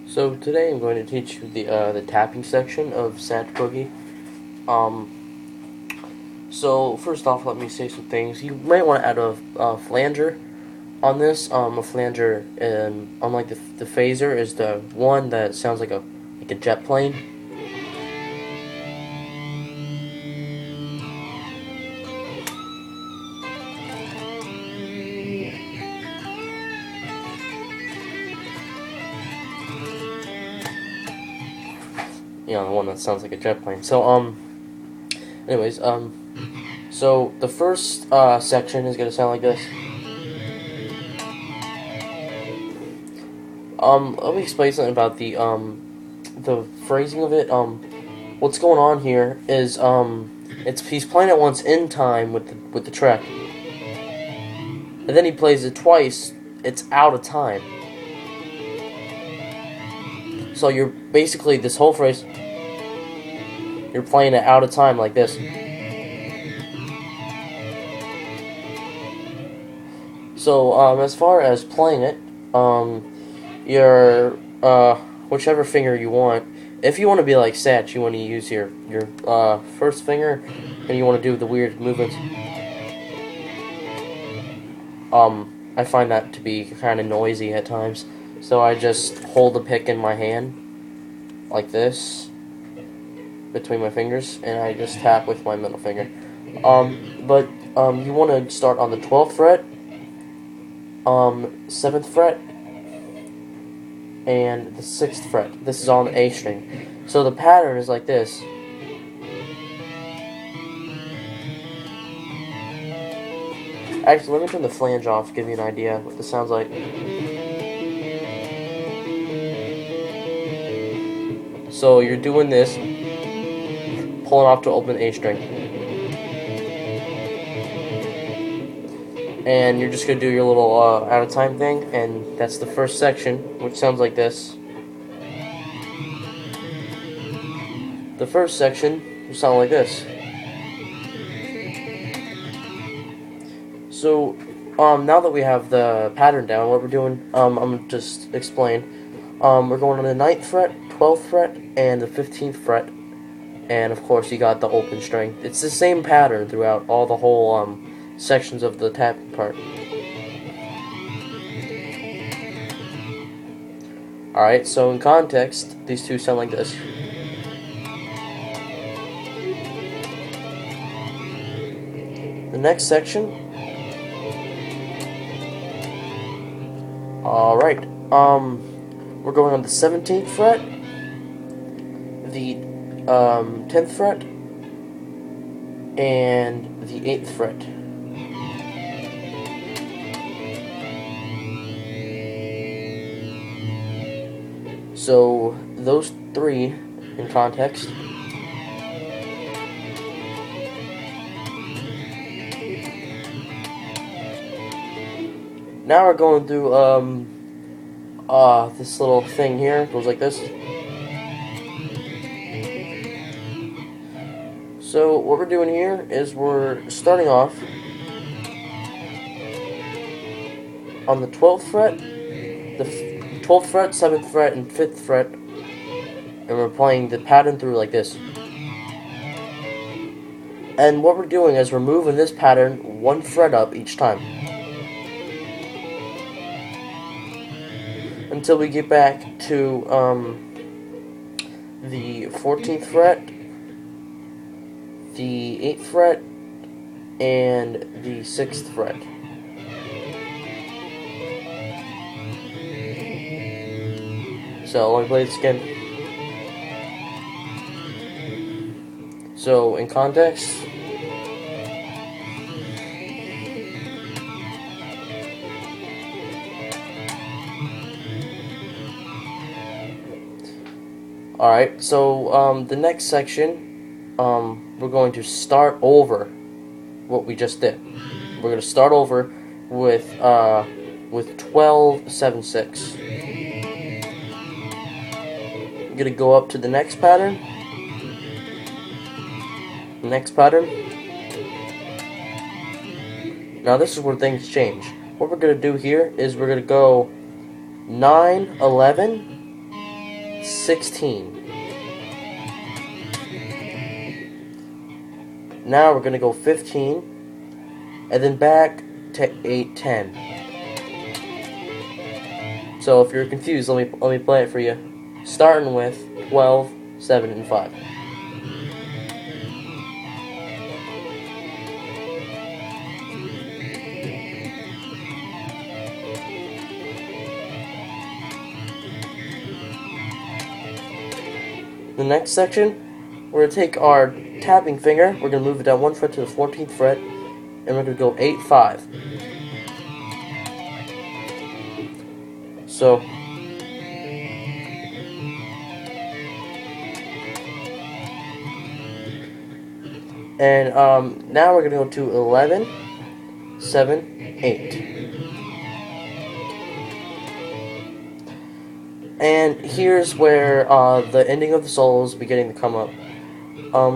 So today I'm going to teach you the tapping section of Satch Boogie. Um, so first off, let me say some things. You might want to add a flanger on this. A flanger, unlike the phaser, is the one that sounds like a jet plane. You know, the one that sounds like a jet plane. Anyways, so the first section is gonna sound like this. Let me explain something about the phrasing of it. What's going on here is he's playing it once in time with the track, and then he plays it twice. It's out of time. So you're basically this whole phrase. You're playing it out of time like this. So as far as playing it, your whichever finger you want. If you want to be like Satch, you want to use your first finger, and you want to do the weird movements. I find that to be kind of noisy at times, so I just hold the pick in my hand like this between my fingers, and I just tap with my middle finger. But you want to start on the 12th fret, 7th fret, and the 6th fret. This is on the A string. So the pattern is like this. Actually, let me turn the flange off to give you an idea what this sounds like. So you're doing this, pulling off to open A string. And you're just going to do your little out of time thing, and that's the first section, which sounds like this. The first section will sound like this. So, now that we have the pattern down, what we're doing, I'm going to just explain. We're going on the 9th fret, 12th fret, and the 15th fret. And, of course, you got the open string. It's the same pattern throughout all the whole, sections of the tapping part. Alright, so in context, these two sound like this. The next section. Alright, we're going on the 17th fret, the 10th fret, and the 8th fret. So, those three, in context. Now we're going through, this little thing here. It goes like this. So, what we're doing here is we're starting off on the 12th fret, the 12th fret, 7th fret, and 5th fret, and we're playing the pattern through like this. And what we're doing is we're moving this pattern one fret up each time, until we get back to the 14th fret, the 8th fret, and the 6th fret. So let me play this again. So in context, alright, so the next section, we're going to start over what we just did. We're going to start over with 12, 7, 6. I'm going to go up to the next pattern. Next pattern. Now this is where things change. What we're going to do here is we're going to go 9, 11, 16. Now we're going to go 15, and then back to 8, 10. So if you're confused, let me play it for you. Starting with 12, 7, and 5. The next section, we're going to take our tapping finger, we're going to move it down 1 fret to the 14th fret, and we're going to go 8, 5. So, and now we're going to go to 11, 7, 8. And here's where the ending of the solo is beginning to come up.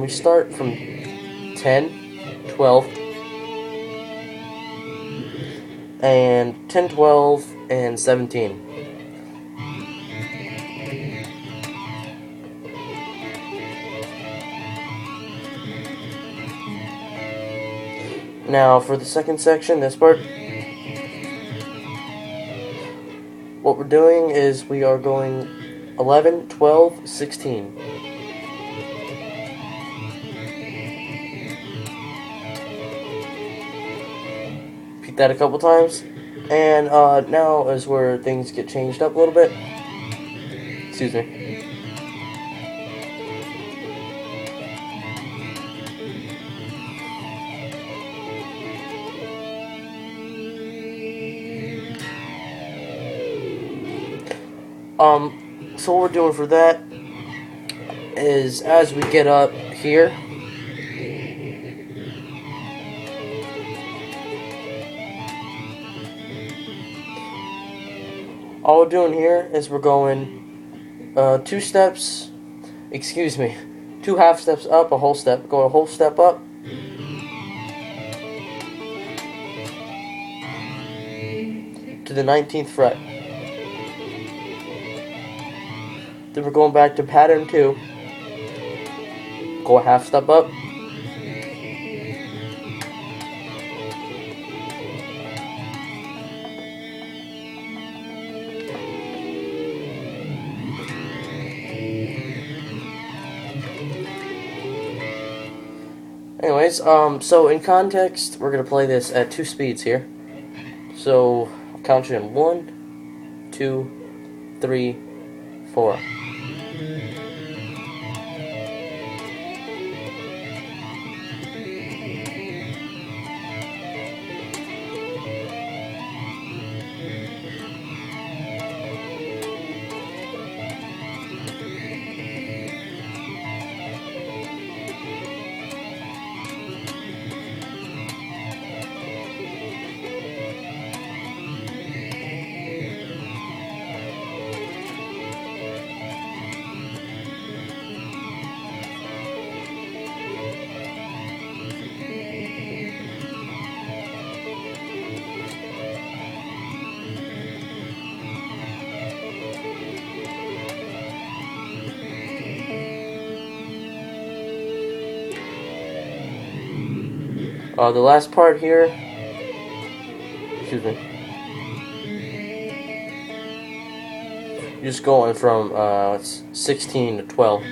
We start from 10, 12, and 10, 12, and 17. Now for the second section, this part, what we're doing is we are going 11, 12, 16. Repeat that a couple times. And now is where things get changed up a little bit. Excuse me. So what we're doing for that is as we get up here, all we're doing here is we're going 2 steps, excuse me, 2 half steps up, a whole step, go a whole step up, to the 19th fret. Then we're going back to pattern 2. Go a half step up. Anyways, so in context, we're gonna play this at 2 speeds here. So I'll count you in 1, 2, 3, 4. The last part here, excuse me, you're just going from 16 to 12.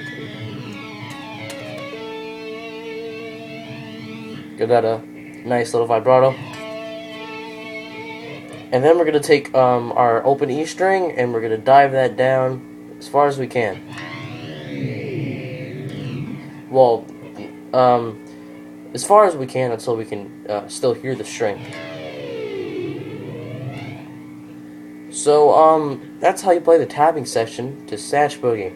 Give that a nice little vibrato. And then we're going to take our open E string and we're going to dive that down as far as we can. Well, as far as we can until we can still hear the string. So, that's how you play the tapping section to Satch Boogie.